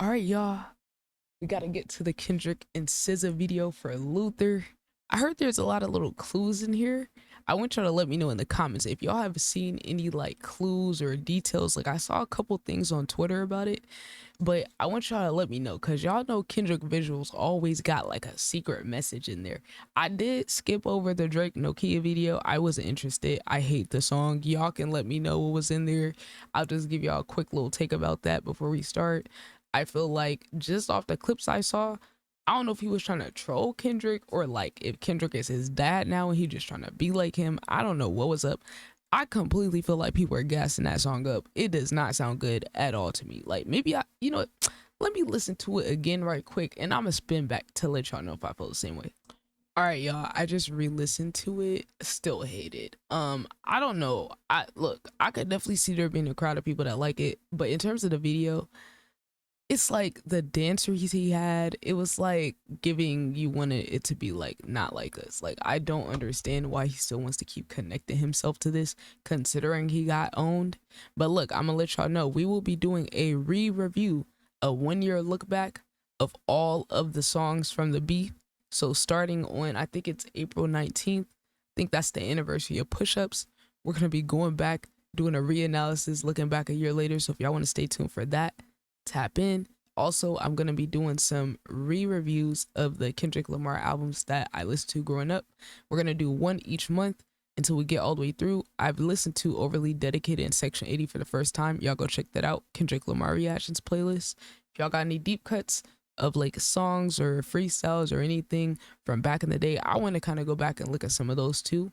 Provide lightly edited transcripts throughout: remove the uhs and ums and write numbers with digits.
All right, y'all. We gotta get to the Kendrick and SZA video for Luther. I heard there's a lot of little clues in here. I want y'all to let me know in the comments if y'all have seen any like clues or details. Like I saw a couple things on Twitter about it, but I want y'all to let me know because y'all know Kendrick visuals always got like a secret message in there. I did skip over the Drake Nokia video. I wasn't interested. I hate the song. Y'all can let me know what was in there. I'll just give y'all a quick little take about that before we start. I feel like just off the clips I saw, I don't know if he was trying to troll Kendrick or like if Kendrick is his dad now and he just trying to be like him. I don't know what was up. I completely feel like people are gassing that song up. It does not sound good at all to me. Like maybe you know what? Let me listen to it again right quick and I'm gonna spin back to let y'all know if I feel the same way. All right, y'all. I just re-listened to it. Still hate it. I don't know. I could definitely see there being a crowd of people that like it, but in terms of the video, it's like the dancer he had, it was like giving you wanted it to be like not like us. Like I don't understand why he still wants to keep connecting himself to this considering he got owned. But look, I'm gonna let y'all know we will be doing a re-review, a 1 year look back of all of the songs from the beef. So starting on, I think it's April 19th, I think that's the anniversary of push-ups. We're gonna be going back doing a reanalysis, looking back a year later. So if y'all want to stay tuned for that, tap in. Also, I'm gonna be doing some re-reviews of the Kendrick Lamar albums that I listened to growing up. We're gonna do one each month until we get all the way through. I've listened to Overly Dedicated in Section 80 for the first time. Y'all go check that out. Kendrick Lamar reactions playlist. If y'all got any deep cuts of like songs or freestyles or anything from back in the day, I want to kind of go back and look at some of those too.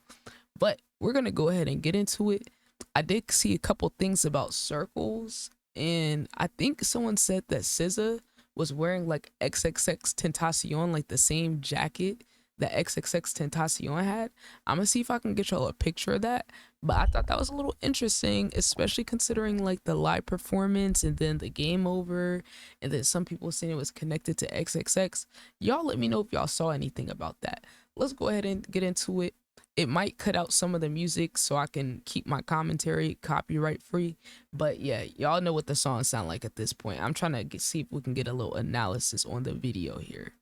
But we're gonna go ahead and get into it. I did see a couple things about circles, and I think someone said that SZA was wearing like XXXTentacion, like the same jacket that XXXTentacion had. I'm gonna see if I can get y'all a picture of that. But I thought that was a little interesting, especially considering like the live performance and then the game over, and then some people saying it was connected to XXX. Y'all let me know if y'all saw anything about that. Let's go ahead and get into it. It might cut out some of the music so I can keep my commentary copyright free. But yeah, y'all know what the songs sound like at this point. I'm trying to see if we can get a little analysis on the video here.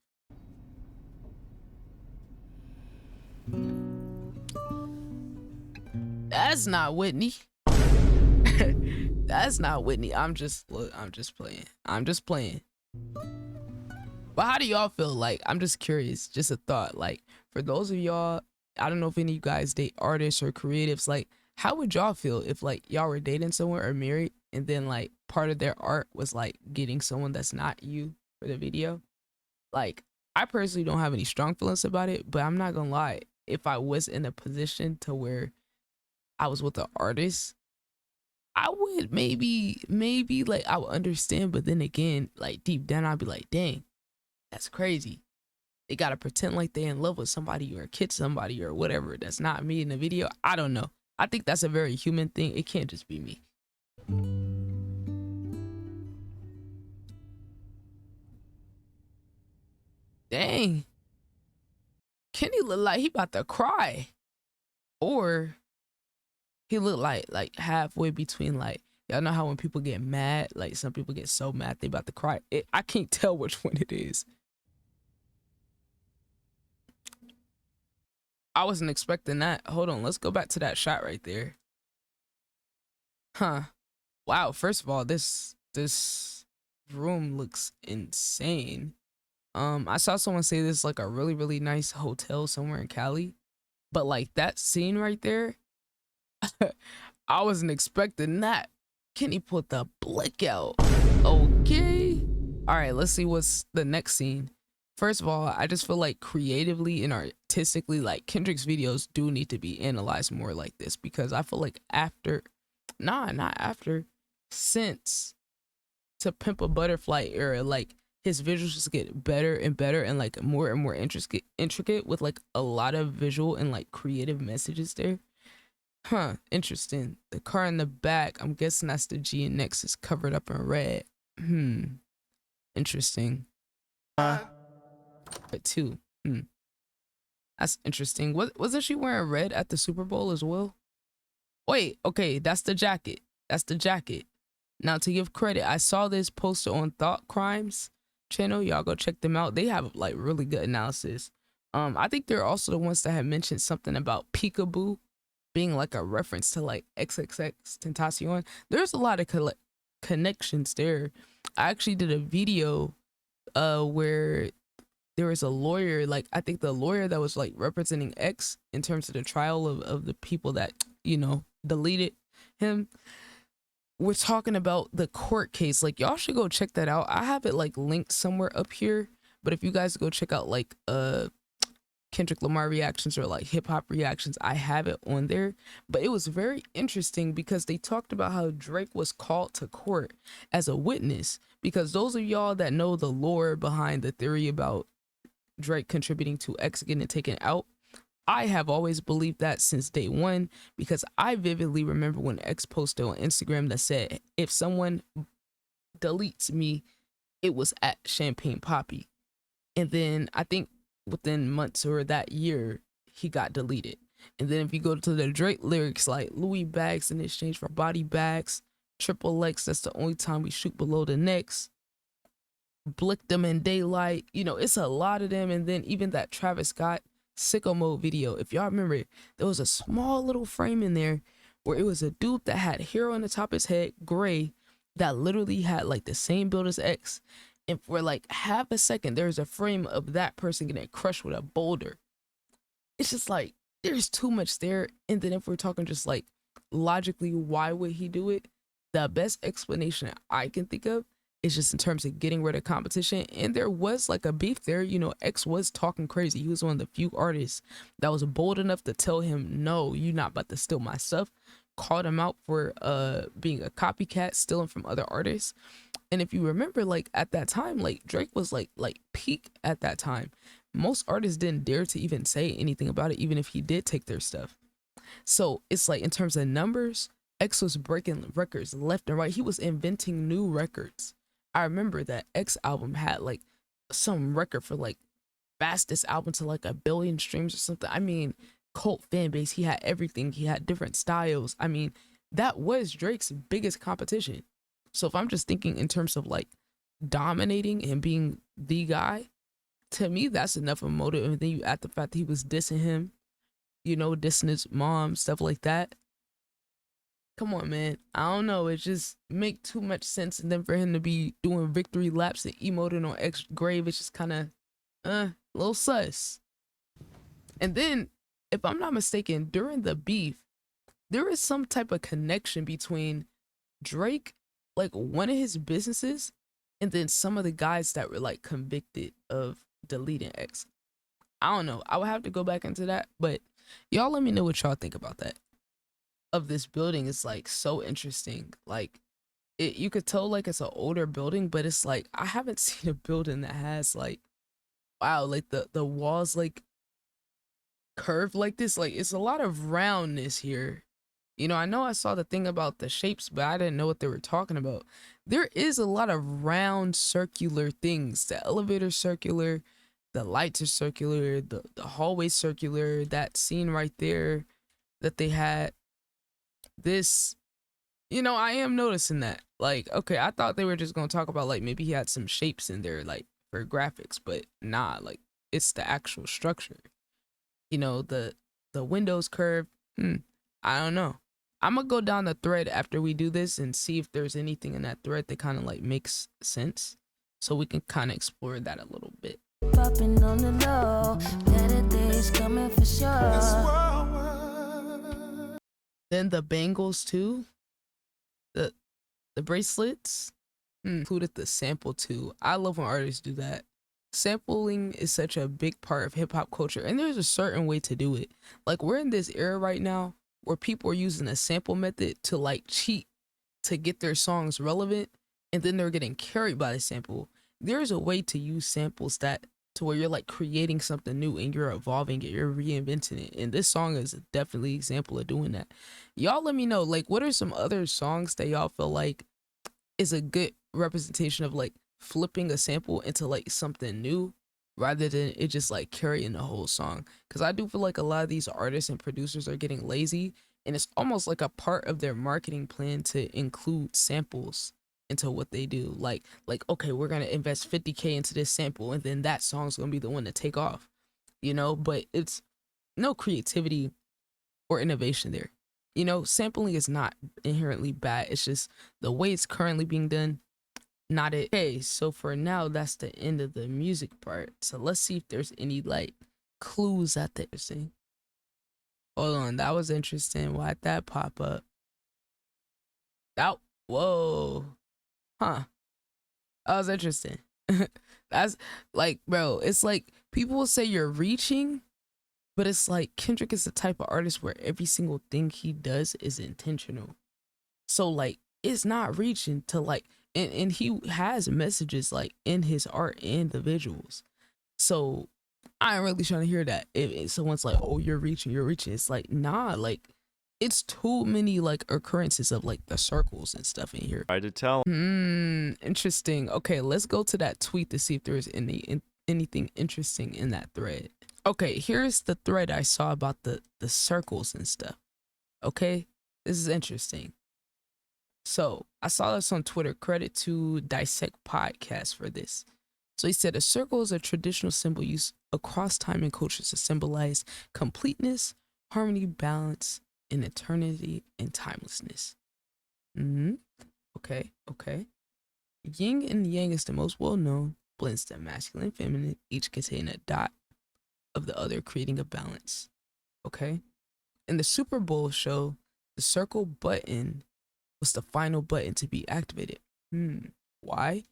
That's not Whitney. That's not Whitney. I'm just playing. I'm just playing. But how do y'all feel? Like, I'm just curious, just a thought. Like, for those of y'all, I don't know if any of you guys date artists or creatives, like, how would y'all feel if like y'all were dating someone or married and then like part of their art was like getting someone that's not you for the video? Like, I personally don't have any strong feelings about it, but I'm not gonna lie, if I was in a position to where I was with an artist, I would maybe like I would understand, but then again, like deep down I'd be like, dang, that's crazy. They gotta pretend like they in love with somebody or kiss somebody or whatever. That's not me in the video. I don't know. I think that's a very human thing. It can't just be me. Dang. Kenny look like he about to cry. Or he look like halfway between like, y'all know how when people get mad, like some people get so mad they about to cry. I can't tell which one it is. I wasn't expecting that. Hold on, let's go back to that shot right there. Huh. Wow, first of all, this room looks insane. I saw someone say this is like a really nice hotel somewhere in Cali, but like that scene right there, I wasn't expecting that. Kenny put the blick out. Okay. All right, let's see what's the next scene. First of all, I just feel like creatively and artistically, like Kendrick's videos do need to be analyzed more like this, because I feel like not after, since To Pimp a Butterfly era, like his visuals just get better and better and like more and more intricate with like a lot of visual and like creative messages there. Huh, interesting. The car in the back, I'm guessing that's the G and Nexus covered up in red. Interesting. But two. That's interesting. Wasn't she wearing red at the Super Bowl as well? Wait, okay, that's the jacket. That's the jacket. Now, to give credit, I saw this posted on Thought Crimes channel. Y'all go check them out. They have like really good analysis. I think they're also the ones that have mentioned something about peekaboo being like a reference to like XXXTentacion. There's a lot of connections there. I actually did a video where there was a lawyer, like I think the lawyer that was like representing X in terms of the trial of the people that, you know, deleted him. We're talking about the court case. Like, y'all should go check that out. I have it like linked somewhere up here, but if you guys go check out like Kendrick Lamar reactions or like hip hop reactions, I have it on there. But it was very interesting because they talked about how Drake was called to court as a witness, because those of y'all that know the lore behind the theory about Drake contributing to X getting taken out, I have always believed that since day one, because I vividly remember when X posted on Instagram that said, if someone deletes me, it was at Champagne Poppy. And then I think within months or that year, he got deleted. And then if you go to the Drake lyrics, like Louis bags in exchange for body bags, triple X, that's the only time we shoot below the necks, blick them in daylight, you know, it's a lot of them. And then even that Travis Scott Sicko Mode video, if y'all remember it, there was a small little frame in there where it was a dude that had hair on the top of his head, gray, that literally had like the same build as X. And for like half a second, there's a frame of that person getting crushed with a boulder. It's just like, there's too much there. And then if we're talking just like logically, why would he do it? The best explanation I can think of is just in terms of getting rid of competition. And there was like a beef there. You know, X was talking crazy. He was one of the few artists that was bold enough to tell him, no, you're not about to steal my stuff. Called him out for being a copycat, stealing from other artists. And if you remember, like at that time, like Drake was like peak at that time. Most artists didn't dare to even say anything about it, even if he did take their stuff. So it's like in terms of numbers, X was breaking records left and right. He was inventing new records. I remember that X album had like some record for like fastest album to like 1 billion streams or something. I mean, cult fan base. He had everything. He had different styles. I mean, that was Drake's biggest competition. So if I'm just thinking in terms of like dominating and being the guy, to me, that's enough of a motive. And then you add the fact that he was dissing him, you know, dissing his mom, stuff like that. Come on, man. I don't know. It just make too much sense. And then for him to be doing victory laps and emoting on X grave, it's just kind of a little sus. And then, if I'm not mistaken, during the beef, there is some type of connection between Drake, like one of his businesses, and then some of the guys that were like convicted of deleting X. I don't know. I would have to go back into that, but y'all let me know what y'all think about that. Of this building is like so interesting. Like it, you could tell like it's an older building, but it's like I haven't seen a building that has like, wow, like the walls like curved like this. Like it's a lot of roundness here. You know, I know I saw the thing about the shapes, but I didn't know what they were talking about. There is a lot of round circular things. The elevator's circular, the lights are circular, the hallway's circular, that scene right there that they had. This, you know, I am noticing that. Like, okay, I thought they were just gonna talk about like maybe he had some shapes in there like for graphics, but nah, like it's the actual structure. You know, the windows curved. I don't know. I'm gonna go down the thread after we do this and see if there's anything in that thread that kind of like makes sense, so we can kind of explore that a little bit. Popping on the low, better days coming for sure. Then the bangles too, the bracelets, included the sample too. I love when artists do that. Sampling is such a big part of hip hop culture, and there's a certain way to do it. Like we're in this era right now where people are using a sample method to like cheat to get their songs relevant, and then they're getting carried by the sample. There's a way to use samples that to where you're like creating something new and you're evolving it, you're reinventing it. And this song is definitely an example of doing that. Y'all let me know, like, what are some other songs that y'all feel like is a good representation of like flipping a sample into like something new rather than it just like carrying the whole song? Because I do feel like a lot of these artists and producers are getting lazy and it's almost like a part of their marketing plan to include samples into what they do. Like okay, we're gonna invest 50K into this sample, and then that song's gonna be the one to take off, you know. But it's no creativity or innovation there. You know, sampling is not inherently bad. It's just the way it's currently being done, not it. Okay, so for now, that's the end of the music part. So let's see if there's any like clues out there. See, hold on, that was interesting. Why'd that pop up? That whoa, huh? That was interesting. That's like, bro, it's like people will say you're reaching, but it's like Kendrick is the type of artist where every single thing he does is intentional. So like it's not reaching to like, and he has messages like in his art and the visuals. So I ain't really trying to hear that. If someone's like, oh, you're reaching, it's like, nah, like it's too many like occurrences of like the circles and stuff in here. Try to tell. Interesting. Okay, let's go to that tweet to see if there's anything interesting in that thread. Okay, here's the thread I saw about the circles and stuff. Okay, this is interesting. So I saw this on Twitter. Credit to Dissect Podcast for this. So he said a circle is a traditional symbol used across time and cultures to symbolize completeness, harmony, balance, and eternity and timelessness. Okay. Yin and yang is the most well known, blends the masculine and feminine, each containing a dot of the other, creating a balance. Okay. In the Super Bowl show, the circle button was the final button to be activated. Why?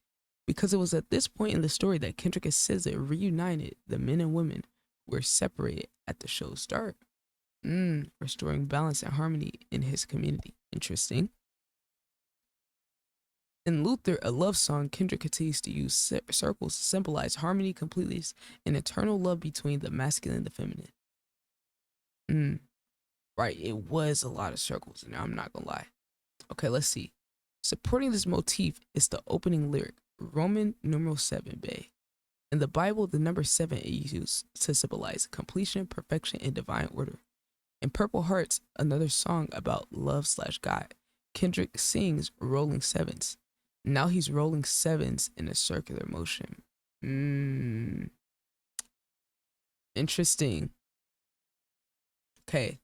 Because it was at this point in the story that Kendrick and SZA reunited the men and women who were separated at the show's start. Restoring balance and harmony in his community. Interesting. In Luther, a love song, Kendrick continues to use circles to symbolize harmony, completeness, and eternal love between the masculine and the feminine. Right, it was a lot of circles, and I'm not gonna lie. Okay, let's see. Supporting this motif is the opening lyric, Roman numeral 7, bae. In the Bible, the number 7 is used to symbolize completion, perfection, and divine order. In Purple Hearts, another song about love/God, Kendrick sings rolling sevens. Now he's rolling sevens in a circular motion. Interesting. Okay.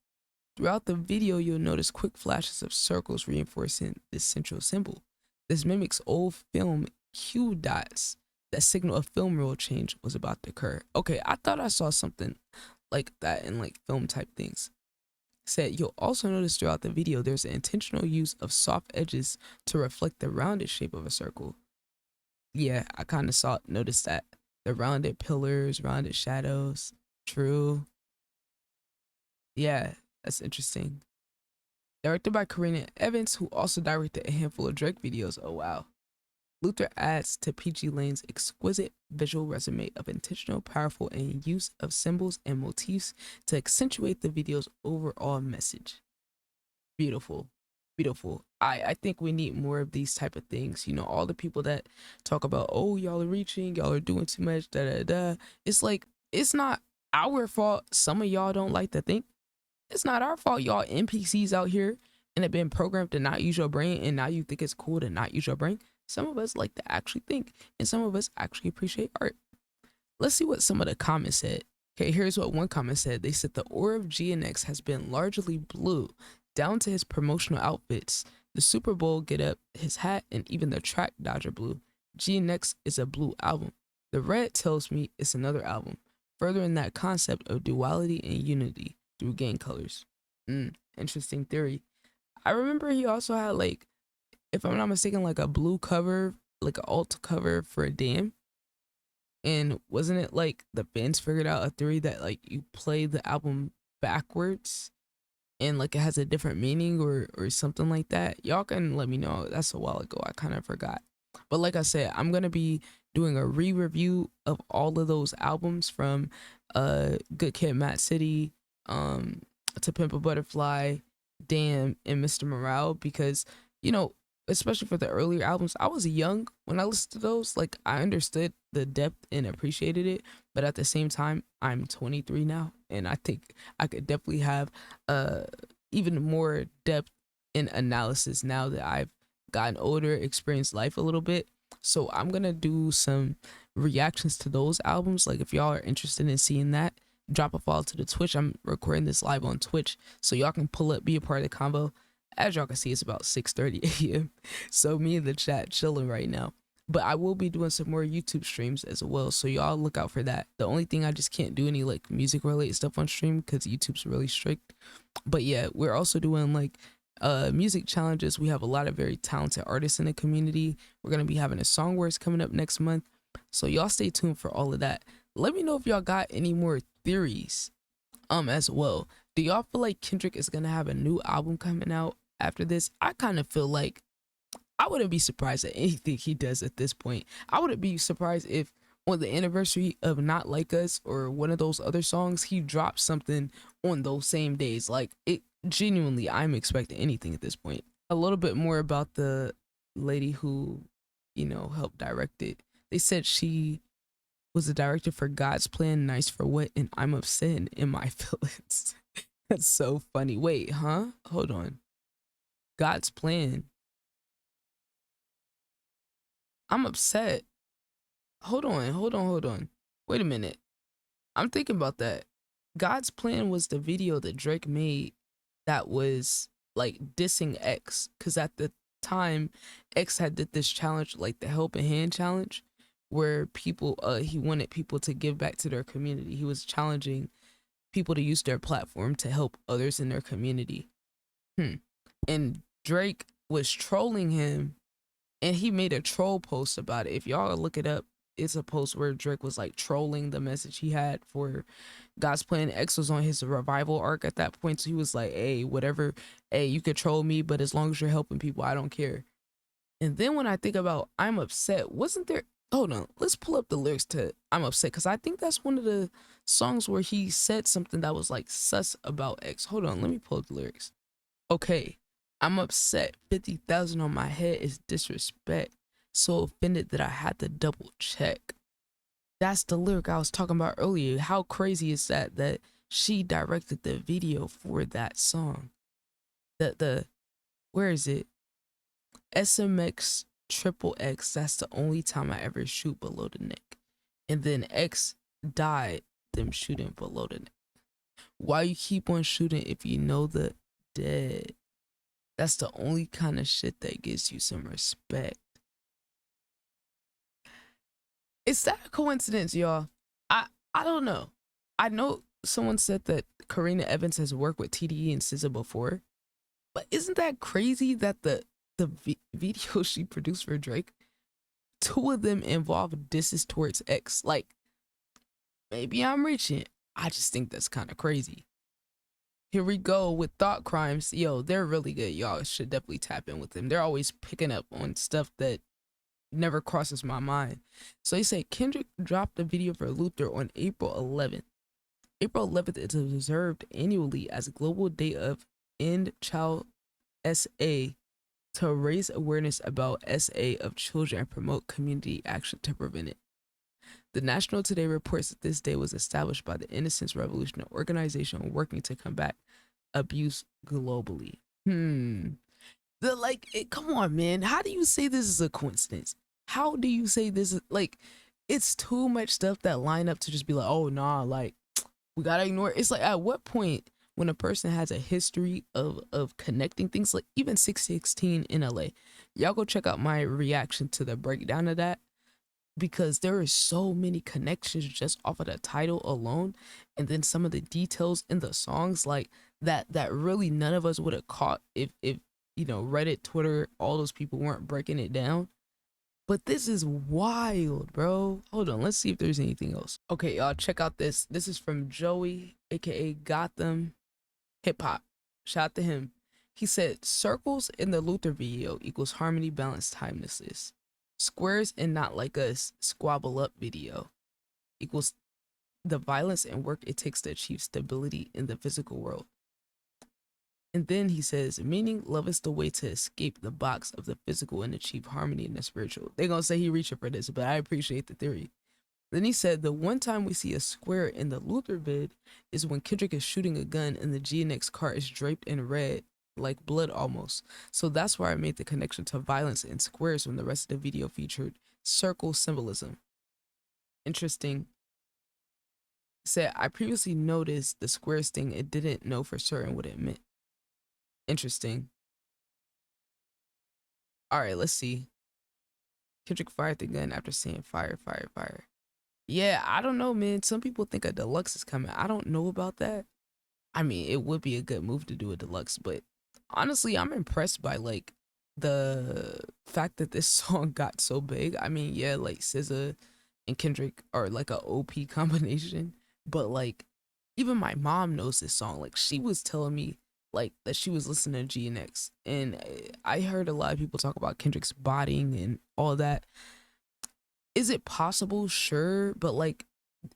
Throughout the video, you'll notice quick flashes of circles reinforcing this central symbol. This mimics old film cue dots that signal a film reel change was about to occur. Okay, I thought I saw something like that in like film type things. Said you'll also notice throughout the video there's an intentional use of soft edges to reflect the rounded shape of a circle. Yeah, I kind of noticed that. The rounded pillars, rounded shadows. True. Yeah, that's interesting. Directed by Karina Evans, who also directed a handful of Drake videos. Oh wow. Luther adds to PG Lane's exquisite visual resume of intentional, powerful, and use of symbols and motifs to accentuate the video's overall message. Beautiful. Beautiful. I think we need more of these type of things. You know, all the people that talk about, oh, y'all are reaching, y'all are doing too much, It's like, it's not our fault some of y'all don't like to think. It's not our fault y'all NPCs out here and have been programmed to not use your brain, and now you think it's cool to not use your brain. Some of us like to actually think, and some of us actually appreciate art. Let's see what some of the comments said. Okay, here's what one comment said. They said the aura of GNX has been largely blue, down to his promotional outfits, the Super Bowl get up, his hat, and even the track Dodger blue. GNX is a blue album. The red tells me it's another album, furthering that concept of duality and unity through gang colors. Interesting theory. I remember he also had, like, if I'm not mistaken, like a blue cover, like an alt cover for a Damn. And wasn't it like the fans figured out a theory that like you play the album backwards and like it has a different meaning or something like that? Y'all can let me know. That's a while ago. I kind of forgot. But like I said, I'm going to be doing a re-review of all of those albums from Good Kid, Mad City, To Pimp a Butterfly, Damn, and Mr. Morale, because, you know, especially for the earlier albums, I was young when I listened to those. Like, I understood the depth and appreciated it, but at the same time, I'm 23 now, and I think I could definitely have even more depth in analysis now that I've gotten older, experienced life a little bit. So I'm gonna do some reactions to those albums. Like if y'all are interested in seeing that, drop a follow to the Twitch. I'm recording this live on Twitch, so y'all can pull up, be a part of the convo. As y'all can see, it's about 6:30 a.m. So me in the chat chilling right now. But I will be doing some more YouTube streams as well, so y'all look out for that. The only thing, I just can't do any like music related stuff on stream because YouTube's really strict. But yeah, we're also doing like music challenges. We have a lot of very talented artists in the community. We're gonna be having a song wars coming up next month, so y'all stay tuned for all of that. Let me know if y'all got any more theories as well. Do y'all feel like Kendrick is gonna have a new album coming out after this? I kind of feel like I wouldn't be surprised at anything he does at this point. I wouldn't be surprised if on the anniversary of Not Like Us or one of those other songs, he drops something on those same days. Like, it genuinely, I'm expecting anything at this point. A little bit more about the lady who, helped direct it. They said she was the director for God's Plan, Nice for What, and I'm Upset in My Feelings. That's so funny. Wait, huh? Hold on. God's Plan. I'm upset. Hold on. Wait a minute. I'm thinking about that. God's Plan was the video that Drake made that was like dissing X, because at the time X had did this challenge, like the Helping Hand challenge, where people he wanted people to give back to their community. He was challenging people to use their platform to help others in their community. And Drake was trolling him, and he made a troll post about it. If y'all look it up, it's a post where Drake was like trolling the message he had for God's Plan. X was on his revival arc at that point, so he was like, hey, whatever, hey, you could troll me, but as long as you're helping people, I don't care. And then when I think about I'm Upset, wasn't there, hold on, let's pull up the lyrics to I'm Upset, because I think that's one of the songs where he said something that was like sus about X. Hold on, let me pull up the lyrics. Okay, I'm upset. 50,000 on my head is disrespect. So offended that I had to double check. That's the lyric I was talking about earlier. How crazy is that she directed the video for that song? Where is it? SMX triple X. That's the only time I ever shoot below the neck. And then X died them shooting below the neck. Why you keep on shooting if you know the dead? That's the only kind of shit that gives you some respect. Is that a coincidence, y'all? I don't know. I know someone said that Karina Evans has worked with TDE and SZA before, but isn't that crazy that the video she produced for Drake, 2 of them involve disses towards X? Like, maybe I'm reaching. I just think that's kind of crazy. Here we go with Thought Crimes. Yo, they're really good. Y'all should definitely tap in with them. They're always picking up on stuff that never crosses my mind. So they say Kendrick dropped a video for Luther on April 11th. April 11th is observed annually as a global day of End Child SA to raise awareness about SA of children and promote community action to prevent it. The National Today reports that this day was established by the Innocence Revolution, an organization working to combat abuse globally. Come on, man. How do you say this is a coincidence? How do you say this is like, it's too much stuff that line up to just be like, oh nah, like we gotta ignore it. It's like, at what point when a person has a history of connecting things, like even 616 in LA, y'all go check out my reaction to the breakdown of that, because there are so many connections just off of the title alone, and then some of the details in the songs like that really none of us would have caught if Reddit, Twitter, all those people weren't breaking it down. But this is wild, bro. Hold on, let's see if there's anything else. Okay, y'all, check out this. This is from Joey, aka Gotham Hip Hop. Shout out to him. He said circles in the Luther video equals harmony, balance, timelessness. Squares and Not Like Us squabble up video equals the violence and work it takes to achieve stability in the physical world. And then he says, meaning love is the way to escape the box of the physical and achieve harmony in the spiritual. They're gonna say he reaching for this, but I appreciate the theory. Then he said the one time we see a square in the Luther vid is when Kendrick is shooting a gun and the GNX car is draped in red, like blood almost. So that's why I made the connection to violence and squares when the rest of the video featured circle symbolism. Interesting. Said I previously noticed the squares thing and didn't know for certain what it meant. Interesting. All right, let's see. Kendrick fired the gun after saying fire, fire, fire. Yeah, I don't know, man. Some people think a deluxe is coming. I don't know about that. I mean, it would be a good move to do a deluxe, but honestly, I'm impressed by like the fact that this song got so big. I mean, yeah, like SZA and Kendrick are like a OP combination, but like even my mom knows this song. Like she was telling me like that she was listening to GNX, and I heard a lot of people talk about Kendrick's botting and all that. Is it possible? Sure, but like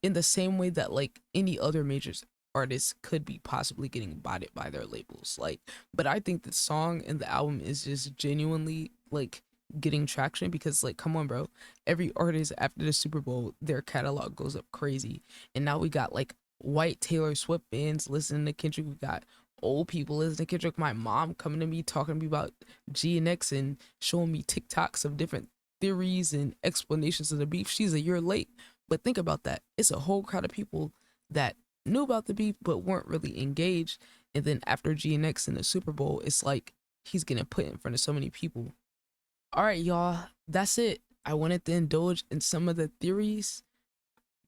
in the same way that like any other major artist could be possibly getting botted by their labels. Like, but I think the song and the album is just genuinely like getting traction because like come on bro, every artist after the Super Bowl their catalog goes up crazy, and now we got like white Taylor Swift fans listening to Kendrick, we got old people listening to Kendrick, my mom coming to me talking to me about GNX and showing me TikToks of different theories and explanations of the beef. She's a year late, but think about that. It's a whole crowd of people that knew about the beef but weren't really engaged. And then after GNX in the Super Bowl, it's like he's getting put in front of so many people. All right, y'all, that's it. I wanted to indulge in some of the theories,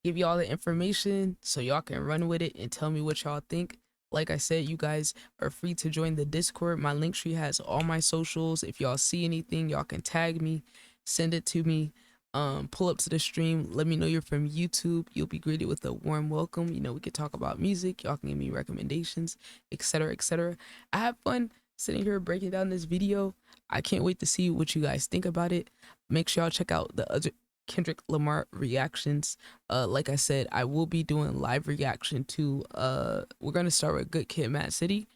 give y'all the information so y'all can run with it and tell me what y'all think. Like I said, you guys are free to join the Discord. My link tree has all my socials. If y'all see anything, y'all can tag me, send it to me. Pull up to the stream. Let me know you're from YouTube. You'll be greeted with a warm welcome. You know, we could talk about music. Y'all can give me recommendations, etc., etc. I have fun sitting here breaking down this video. I can't wait to see what you guys think about it. Make sure y'all check out the other Kendrick Lamar reactions. Like I said, I will be doing live reaction to we're gonna start with Good Kid, Mad City.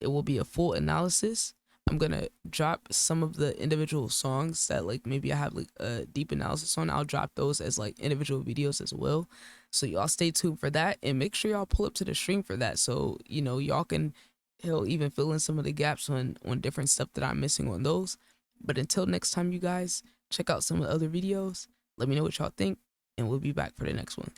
It will be a full analysis. I'm gonna drop some of the individual songs that like maybe I have like a deep analysis on. I'll drop those as like individual videos as well. So y'all stay tuned for that, and make sure y'all pull up to the stream for that. So you know y'all can he'll even fill in some of the gaps on different stuff that I'm missing on those. But until next time, you guys check out some of the other videos. Let me know what y'all think, and we'll be back for the next one.